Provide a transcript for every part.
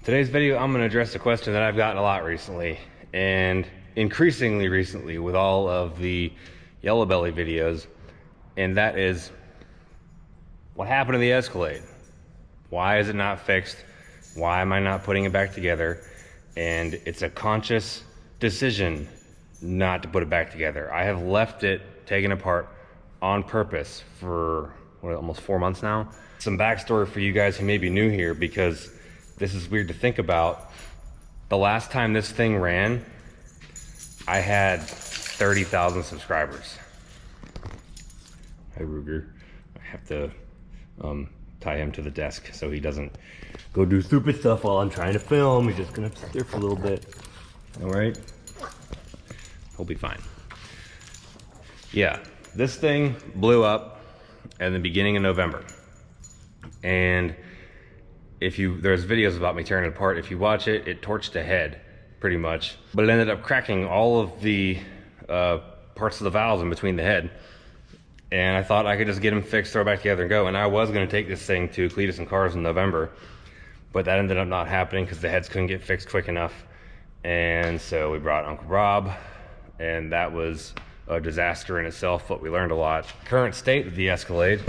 Today's video, I'm going to address a question that I've gotten a lot recently, and increasingly recently with all of the yellow belly videos, and that is, what happened to the Escalade? Why is it not fixed? Why am I not putting it back together? And it's a conscious decision not to put it back together. I have left it taken apart on purpose for almost 4 months now. Some backstory for you guys who may be new here, because this is weird to think about. The last time this thing ran, I had 30,000 subscribers. Hi Ruger. I have to tie him to the desk so he doesn't go do stupid stuff while I'm trying to film. He's just gonna sit there for a little bit. All right, he'll be fine. Yeah, this thing blew up at the beginning of November, and there's videos about me tearing it apart. If you watch it, it torched the head pretty much, but it ended up cracking all of the parts of the valves in between the head. And I thought I could just get them fixed, throw it back together and go. And I was gonna take this thing to Cletus and Cars in November, but that ended up not happening because the heads couldn't get fixed quick enough. And so we brought Uncle Rob, and that was a disaster in itself, but we learned a lot. Current state of the Escalade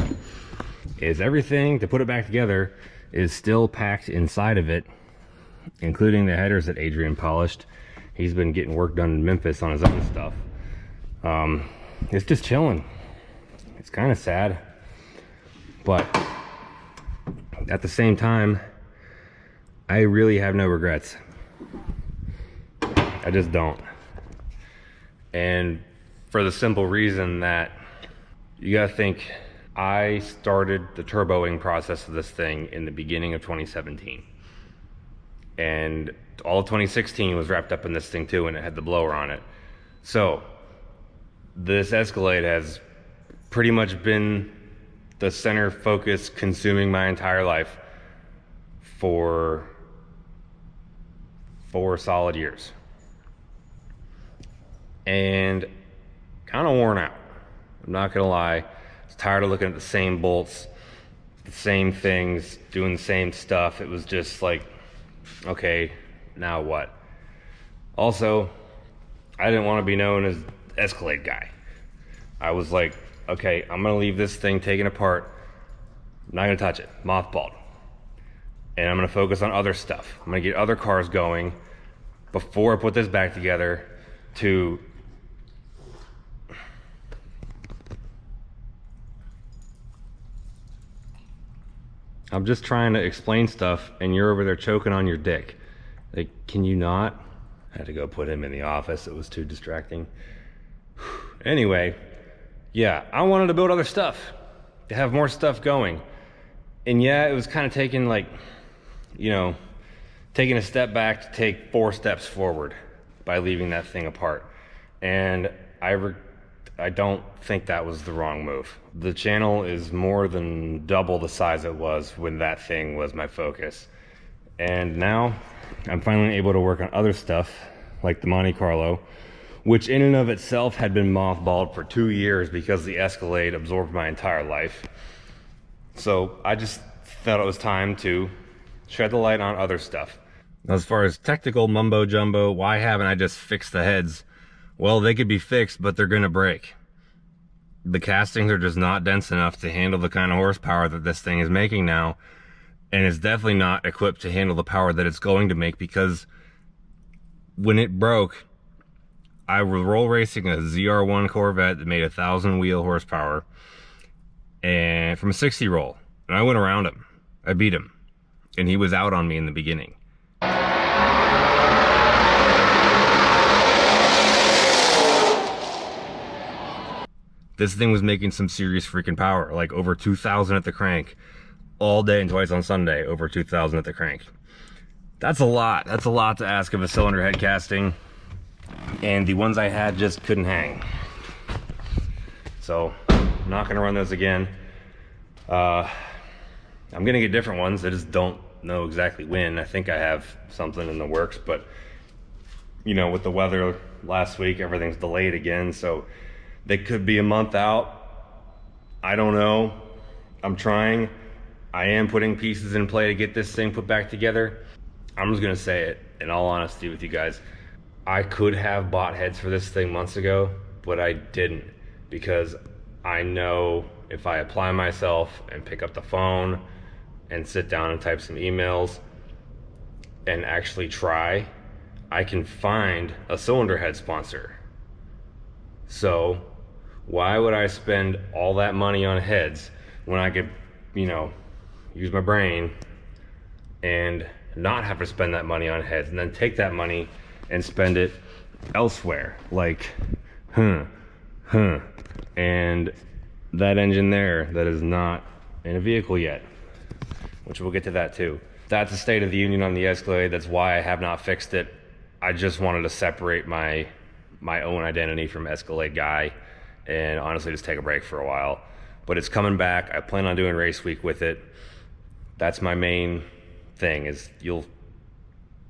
is everything to put it back together is still packed inside of it, including the headers that Adrian polished. He's been getting work done in Memphis on his own stuff. It's just chilling. It's kind of sad, but at the same time, I really have no regrets. I just don't. And for the simple reason that you gotta think, I started the turboing process of this thing in the beginning of 2017. And all of 2016 was wrapped up in this thing too, and it had the blower on it. So this Escalade has pretty much been the center focus, consuming my entire life for 4 solid years. And kind of worn out, I'm not gonna lie. Tired of looking at the same bolts, the same things, doing the same stuff. It was just like, okay, now what? Also, I didn't want to be known as Escalade guy. I was like, okay, I'm gonna leave this thing taken apart, I'm not gonna touch it, mothballed, and I'm gonna focus on other stuff. I'm gonna get other cars going before I put this back together. I'm just trying to explain stuff and you're over there choking on your dick. Like, can you not? I had to go put him in the office. It was too distracting. Anyway, yeah, I wanted to build other stuff, to have more stuff going. And yeah, it was kind of taking taking a step back to take 4 steps forward by leaving that thing apart. And I don't think that was the wrong move. The channel is more than double the size it was when that thing was my focus. And now I'm finally able to work on other stuff like the Monte Carlo, which in and of itself had been mothballed for 2 years because the Escalade absorbed my entire life. So I just thought it was time to shed the light on other stuff. As far as technical mumbo jumbo, why haven't I just fixed the heads? Well, they could be fixed, but they're gonna break. The castings are just not dense enough to handle the kind of horsepower that this thing is making now, and it's definitely not equipped to handle the power that it's going to make, because when it broke, I was roll racing a ZR1 Corvette that made 1,000 wheel horsepower, and from a 60 roll, and I went around him. I beat him, and he was out on me in the beginning. This thing was making some serious freaking power, like over 2,000 at the crank, all day and twice on Sunday, over 2,000 at the crank. That's a lot. That's a lot to ask of a cylinder head casting, and the ones I had just couldn't hang. So I'm not gonna run those again. I'm gonna get different ones. I just don't know exactly when. I think I have something in the works, but with the weather last week, everything's delayed again, so they could be a month out. I don't know. I'm trying. I am putting pieces in play to get this thing put back together. I'm just gonna say it in all honesty with you guys. I could have bought heads for this thing months ago, but I didn't, because I know if I apply myself and pick up the phone and sit down and type some emails and actually try, I can find a cylinder head sponsor. So why would I spend all that money on heads when I could, you know, use my brain and not have to spend that money on heads, and then take that money and spend it elsewhere? Like, and that engine there that is not in a vehicle yet, which we'll get to that too. That's the state of the union on the Escalade. That's why I have not fixed it. I just wanted to separate my own identity from Escalade guy, and honestly just take a break for a while. But it's coming back. I plan on doing race week with it. That's my main thing, is you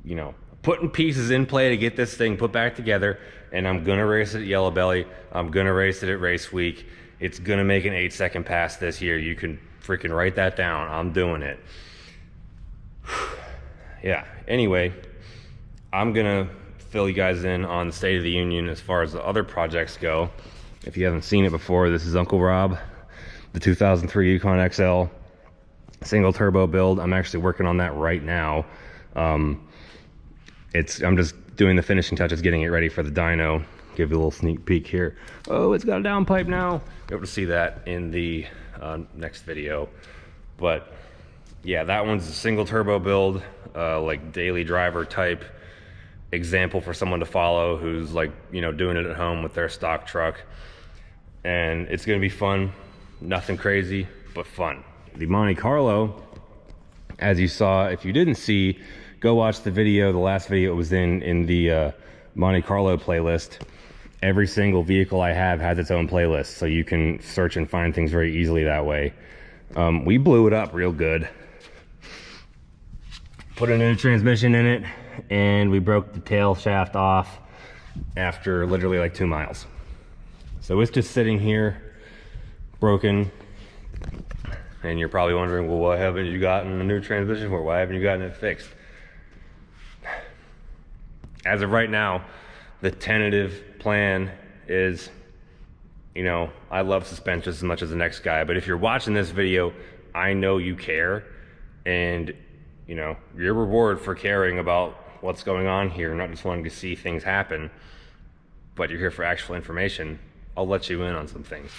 know, putting pieces in play to get this thing put back together. And I'm gonna race it at Yellow Belly. I'm gonna race it at race week. It's gonna make an 8-second pass this year. You can freaking write that down. I'm doing it. Yeah, anyway, I'm gonna fill you guys in on the state of the union as far as the other projects go. If you haven't seen it before, this is Uncle Rob, the 2003 Yukon XL single turbo build. I'm actually working on that right now. I'm just doing the finishing touches, getting it ready for the dyno. Give you a little sneak peek here. Oh, it's got a downpipe now. You'll be able to see that in the next video. But yeah, that one's a single turbo build, like daily driver type example for someone to follow who's, like, you know, doing it at home with their stock truck. And it's gonna be fun. Nothing crazy, but fun. The Monte Carlo, as you saw, if you didn't see, go watch the video, the last video it was in the Monte Carlo playlist. Every single vehicle I have has its own playlist, so you can search and find things very easily that way. We blew it up real good. Put a new transmission in it, and we broke the tail shaft off after literally like 2 miles. So it's just sitting here, broken. And you're probably wondering, well, why haven't you gotten a new transmission for? Why haven't you gotten it fixed? As of right now, the tentative plan is, you know, I love suspension as much as the next guy, but if you're watching this video, I know you care, and, you know, your reward for caring about what's going on here, not just wanting to see things happen, but you're here for actual information, I'll let you in on some things.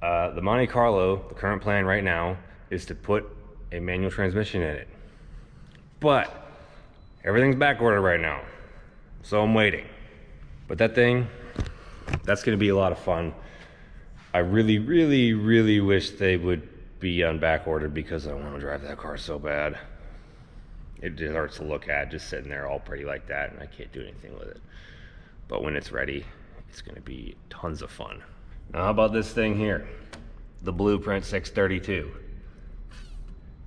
The Monte Carlo, the current plan right now is to put a manual transmission in it. But everything's backordered right now, so I'm waiting. But that thing, that's gonna be a lot of fun. I really, really, really wish they would be on backordered, because I wanna drive that car so bad. It just hurts to look at, just sitting there all pretty like that, and I can't do anything with it. But when it's ready, it's gonna be tons of fun. Now, how about this thing here? The Blueprint 632.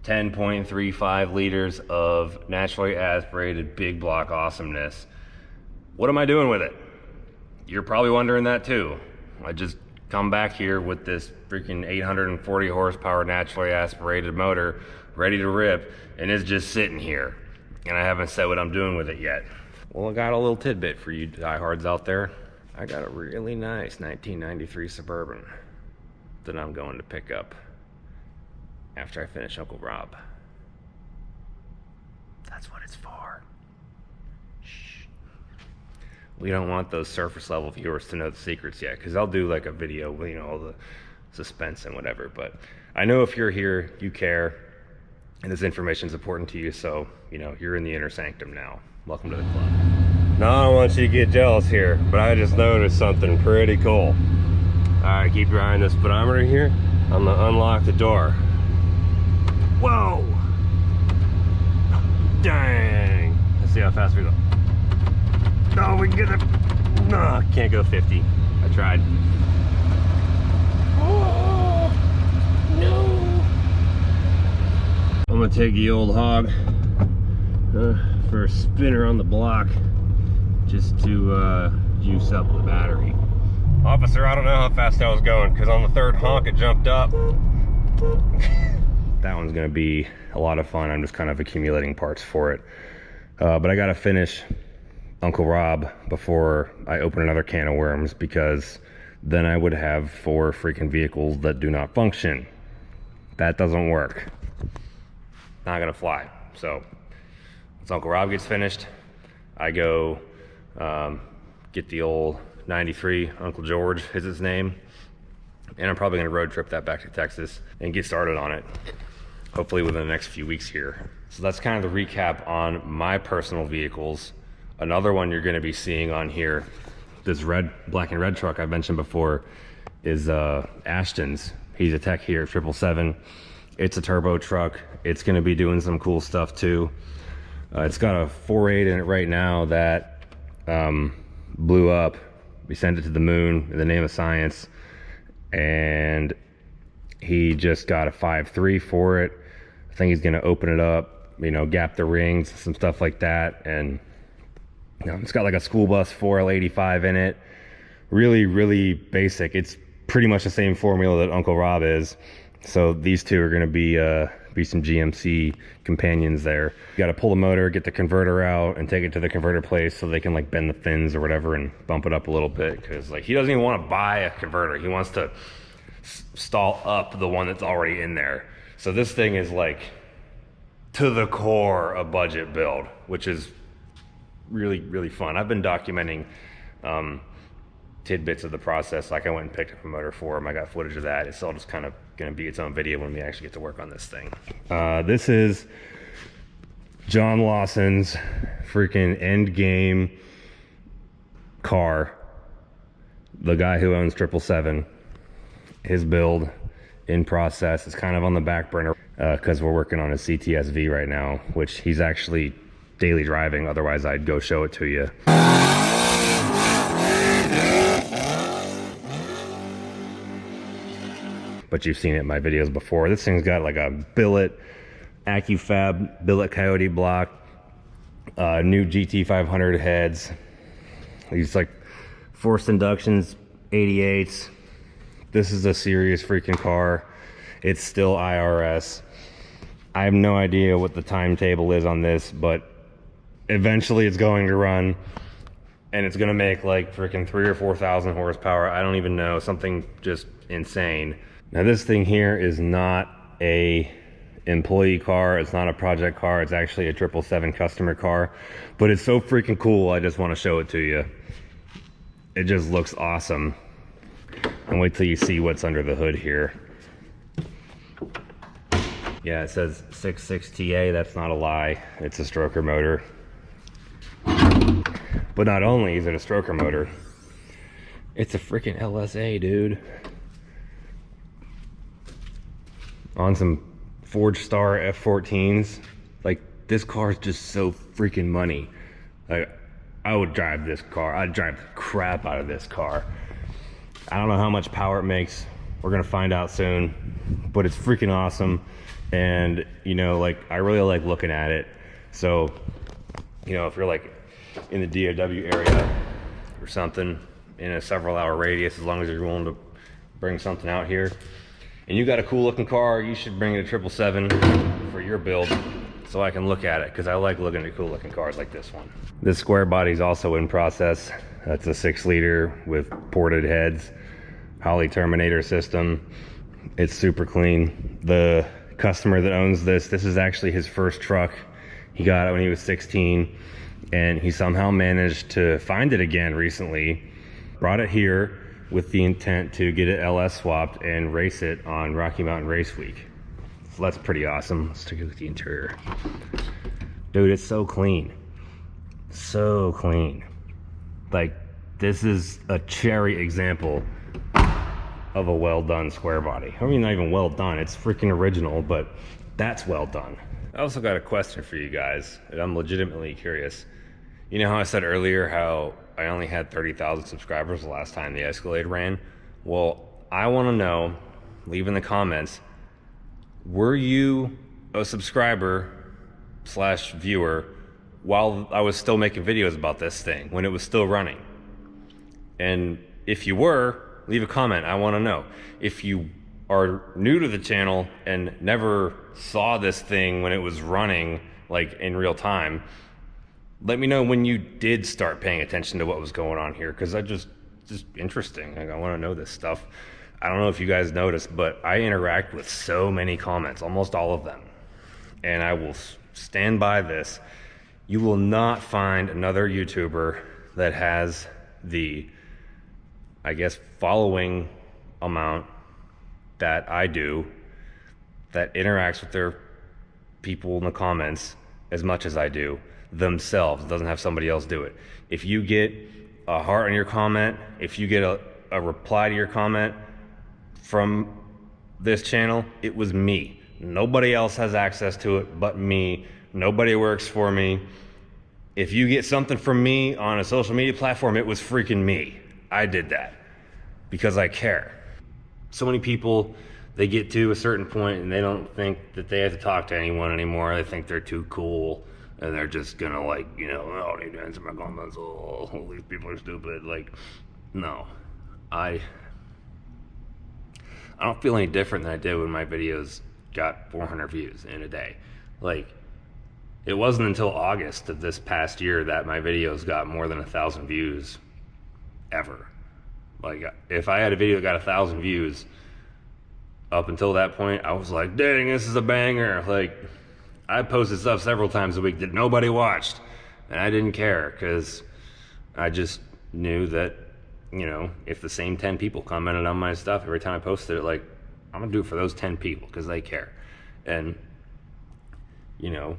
10.35 liters of naturally aspirated big block awesomeness. What am I doing with it? You're probably wondering that too. I just come back here with this freaking 840 horsepower naturally aspirated motor ready to rip, and it's just sitting here. And I haven't said what I'm doing with it yet. Well, I got a little tidbit for you diehards out there. I got a really nice 1993 Suburban that I'm going to pick up after I finish Uncle Rob. That's what it's for. Shh. We don't want those surface level viewers to know the secrets yet, because I'll do like a video with, you know, all the suspense and whatever. But I know if you're here, you care, and this information is important to you, so, you know, you're in the inner sanctum now. Welcome to the club. Now, I don't want you to get jealous here, but I just noticed something pretty cool. All right, keep your eye on this pedometer here. I'm gonna unlock the door. Whoa! Dang! Let's see how fast we go. No, we can get it. No, can't go 50. I tried. Oh, no! I'm gonna take the old hog for a spinner on the block, just to juice up the battery. Officer, I don't know how fast I was going, because on the third honk it jumped up. That one's gonna be a lot of fun. I'm just kind of accumulating parts for it. But I gotta finish Uncle Rob before I open another can of worms, because then I would have 4 freaking vehicles that do not function. That doesn't work. Not gonna fly. So once Uncle Rob gets finished, I go get the old 93 Uncle George is his name, and I'm probably gonna road trip that back to Texas and get started on it, hopefully within the next few weeks here. So that's kind of the recap on my personal vehicles. Another one you're gonna be seeing on here, this black and red truck I mentioned before, is Ashtons. He's a tech here at 777. It's a turbo truck. It's gonna be doing some cool stuff too. It's got a 4.8 in it right now that blew up. We sent it to the moon in the name of science, and he just got a 5.3 for it. I think he's gonna open it up, you know, gap the rings, some stuff like that, and you know, it's got like a school bus 4L85 in it. Really, really basic. It's pretty much the same formula that Uncle Rob is. So these two are gonna be some GMC companions there. You gotta pull the motor, get the converter out, and take it to the converter place so they can like bend the fins or whatever and bump it up a little bit, because like he doesn't even want to buy a converter. He wants to stall up the one that's already in there. So this thing is like to the core a budget build, which is really, really fun. I've been documenting tidbits of the process. Like I went and picked up a motor for him. I got footage of that. It's all just kind of gonna be its own video when we actually get to work on this thing. This is John Lawson's freaking end game car. The guy who owns 777. His build in process is kind of on the back burner because we're working on a CTSV right now, which he's actually daily driving. Otherwise I'd go show it to you. But you've seen it in my videos before. This thing's got like a billet AccuFab Billet Coyote block, new GT500 heads, these like forced inductions 88s. This is a serious freaking car. It's still IRS. I have no idea what the timetable is on this, but eventually it's going to run, and it's gonna make like freaking 3,000 or 4,000 horsepower. I don't even know, something just insane. Now this thing here is not a employee car, it's not a project car, it's actually a 777 customer car, but it's so freaking cool. I just want to show it to you. It just looks awesome. And wait till you see what's under the hood here. Yeah, it says 6.6 TA. That's not a lie. It's a stroker motor. But not only is it a stroker motor, it's a freaking LSA, dude. On some Forge Star F14s. Like, this car is just so freaking money. Like, I would drive this car. I'd drive the crap out of this car. I don't know how much power it makes. We're gonna find out soon, but it's freaking awesome. And you know, like, I really like looking at it. So, you know, if you're like in the DFW area or something in a several hour radius, as long as you're willing to bring something out here and you got a cool looking car, you should bring it to 777 for your build so I can look at it, because I like looking at cool looking cars like this one. This square body is also in process. That's a 6-liter with ported heads, Holley Terminator system. It's super clean. The customer that owns this is actually his first truck. He got it when he was 16, and he somehow managed to find it again recently, brought it here with the intent to get it LS swapped and race it on Rocky Mountain Race Week. So that's pretty awesome. Let's take a look at the interior. Dude, it's so clean. So clean. Like, this is a cherry example of a well done square body. I mean, not even well done, it's freaking original, but that's well done. I also got a question for you guys, and I'm legitimately curious. You know how I said earlier how I only had 30,000 subscribers the last time the Escalade ran? Well, I want to know, leave in the comments, were you a subscriber / viewer while I was still making videos about this thing, when it was still running? And if you were, leave a comment. I want to know. If you are new to the channel and never saw this thing when it was running like in real time, let me know when you did start paying attention to what was going on here, because I just interesting. Like, I want to know this stuff. I don't know if you guys noticed, but I interact with so many comments, almost all of them, and I will stand by this. You will not find another YouTuber that has the, I guess, following amount that I do, that interacts with their people in the comments as much as I do themselves. It doesn't have somebody else do it. If you get a heart on your comment, if you get a reply to your comment from this channel, it was me. Nobody else has access to it but me. Nobody works for me. If you get something from me on a social media platform, it was freaking me. I did that because I care. So many people, they get to a certain point and they don't think that they have to talk to anyone anymore. They think they're too cool and they're just gonna, like, you know, oh, I need to answer my comments. Oh, all these people are stupid. Like, no. I don't feel any different than I did when my videos got 400 views in a day. Like, it wasn't until August of this past year that my videos got more than 1,000 views ever. Like, if I had a video that got 1,000 views, up until that point, I was like, dang, this is a banger. Like, I posted stuff several times a week that nobody watched, and I didn't care, because I just knew that, you know, if the same 10 people commented on my stuff every time I posted it, like, I'm gonna do it for those 10 people because they care. And, you know,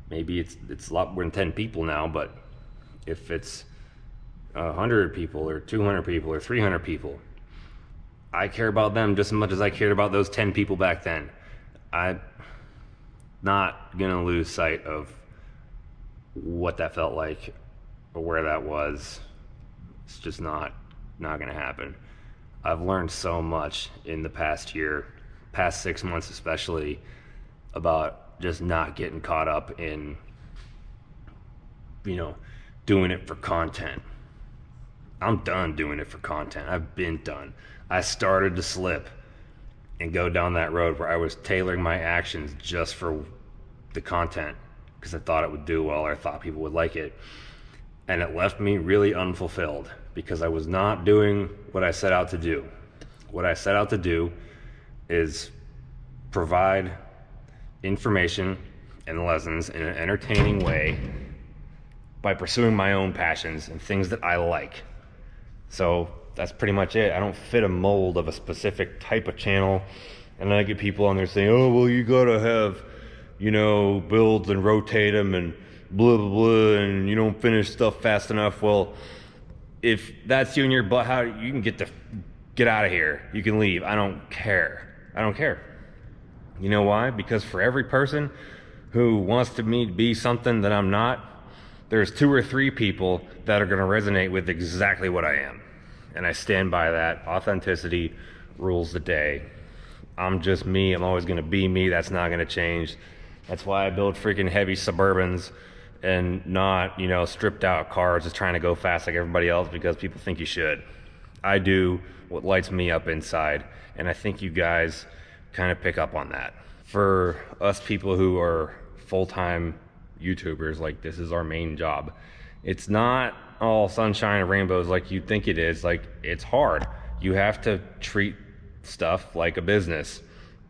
maybe it's a lot more than 10 people now, but if it's 100 people or 200 people or 300 people, I care about them just as much as I cared about those 10 people back then. I'm not gonna lose sight of what that felt like or where that was. It's just not gonna happen. I've learned so much in the past year, past 6 months especially, about just not getting caught up in, you know, doing it for content. I'm done doing it for content. I've been done. I started to slip and go down that road where I was tailoring my actions just for the content because I thought it would do well, or I thought people would like it. And it left me really unfulfilled because I was not doing what I set out to do. What I set out to do is provide information and lessons in an entertaining way by pursuing my own passions and things that I like. So that's pretty much it. I don't fit a mold of a specific type of channel. And then I get people on there saying, oh, well, you gotta have, you know, builds and rotate them and blah, blah, blah, and you don't finish stuff fast enough. Well, if that's you and your butt, how you can get out of here. You can leave. I don't care. I don't care. You know why? Because for every person who wants to me to be something that I'm not, there's 2 or 3 people that are going to resonate with exactly what I am. And I stand by that. Authenticity rules the day. I'm just me. I'm always going to be me. That's not going to change. That's why I build freaking heavy Suburbans and not, you know, stripped out cars just trying to go fast like everybody else because people think you should. I do what lights me up inside. And I think you guys kind of pick up on that. For us people who are full-time YouTubers, like, this is our main job. It's not all sunshine and rainbows like you think it is. Like, it's hard. You have to treat stuff like a business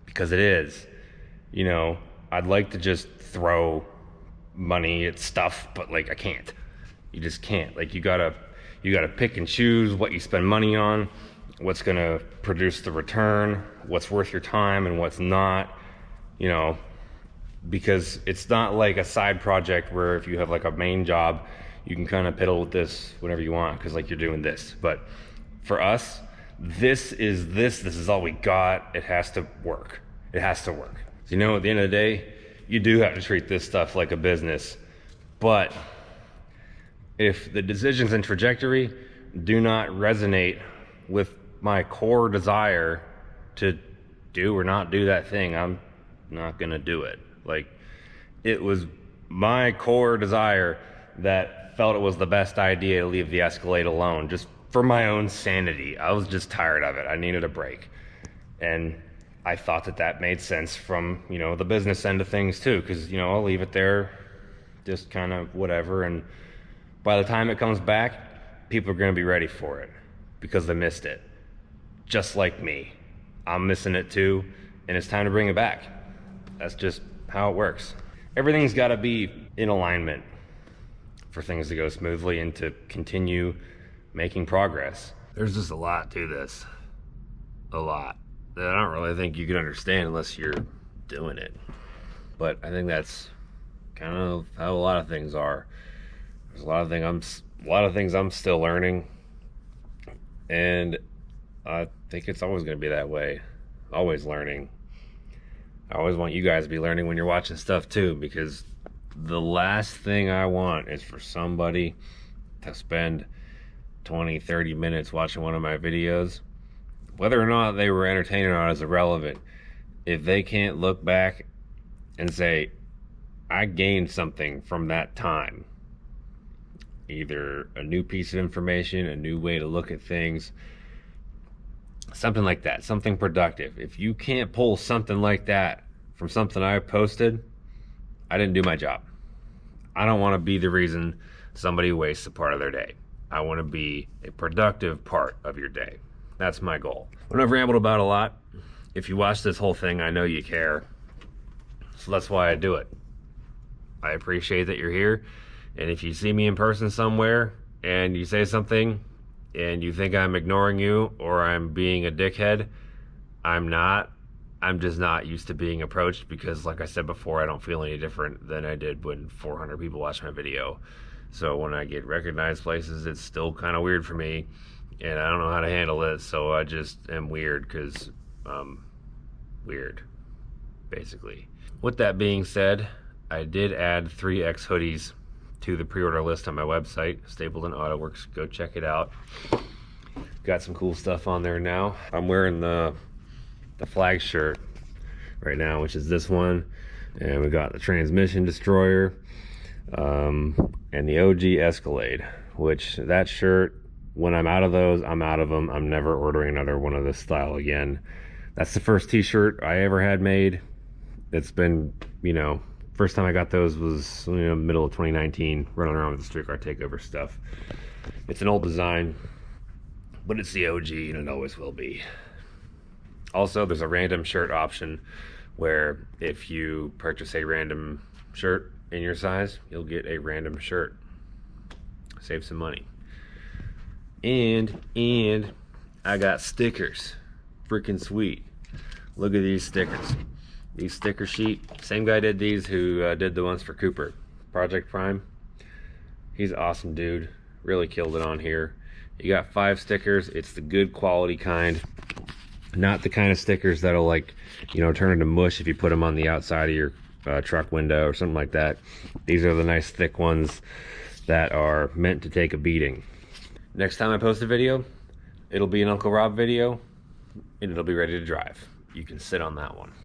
because it is. You know, I'd like to just throw money at stuff, but like, I can't. You just can't. Like, you gotta pick and choose what you spend money on, what's gonna produce the return, what's worth your time and what's not, you know, because it's not like a side project where if you have like a main job, you can kind of piddle with this whenever you want because like you're doing this. But for us, this is all we got. It has to work. It has to work. So, you know, at the end of the day, you do have to treat this stuff like a business. But if the decisions and trajectory do not resonate with my core desire to do or not do that thing, I'm not gonna do it. Like, it was my core desire that felt it was the best idea to leave the Escalade alone, just for my own sanity. I was just tired of it. I needed a break. And I thought that that made sense from, you know, the business end of things too, because, you know, I'll leave it there, just kind of whatever, and by the time it comes back, people are going to be ready for it because they missed it. Just like me. I'm missing it too, and it's time to bring it back. That's just how it works. Everything's got to be in alignment for things to go smoothly and to continue making progress. There's just a lot to this. A lot. That I don't really think you can understand unless you're doing it. But I think that's kind of how a lot of things are. There's a lot of things I'm still learning, and I think it's always going to be that way. Always learning. I always want you guys to be learning when you're watching stuff too, because the last thing I want is for somebody to spend 20-30 minutes watching one of my videos. Whether or not they were entertained or not is irrelevant. If they can't look back and say, I gained something from that time, either a new piece of information, a new way to look at things, something like that, something productive. If you can't pull something like that from something I posted, I didn't do my job. I don't want to be the reason somebody wastes a part of their day. I want to be a productive part of your day. That's my goal. I know I've rambled about a lot. If you watch this whole thing, I know you care. So that's why I do it. I appreciate that you're here. And if you see me in person somewhere and you say something and you think I'm ignoring you or I'm being a dickhead, I'm not. I'm just not used to being approached because, like I said before, I don't feel any different than I did when 400 people watched my video. So when I get recognized places, it's still kind of weird for me. And I don't know how to handle it, so I just am weird because I'm weird, basically. With that being said, I did add 3X hoodies to the pre-order list on my website, Stapleton Auto Works. Go check it out. Got some cool stuff on there now. I'm wearing the flag shirt right now, which is this one. And we got the Transmission Destroyer and the OG Escalade, which that shirt, when I'm out of those, I'm out of them. I'm never ordering another one of this style again. That's the first t-shirt I ever had made. It's been, you know, first time I got those was, you know, middle of 2019, running around with the streetcar takeover stuff. It's an old design, but it's the OG and it always will be. Also, there's a random shirt option where if you purchase a random shirt in your size, you'll get a random shirt. Save some money. And I got stickers. Freaking sweet. Look at these stickers. These sticker sheet. Same guy did these who did the ones for Cooper. Project Prime. He's an awesome dude. Really killed it on here. You got 5 stickers. It's the good quality kind. Not the kind of stickers that'll, like, you know, turn into mush if you put them on the outside of your truck window or something like that. These are the nice thick ones that are meant to take a beating. Next time I post a video, it'll be an Uncle Rob video, and it'll be ready to drive. You can sit on that one.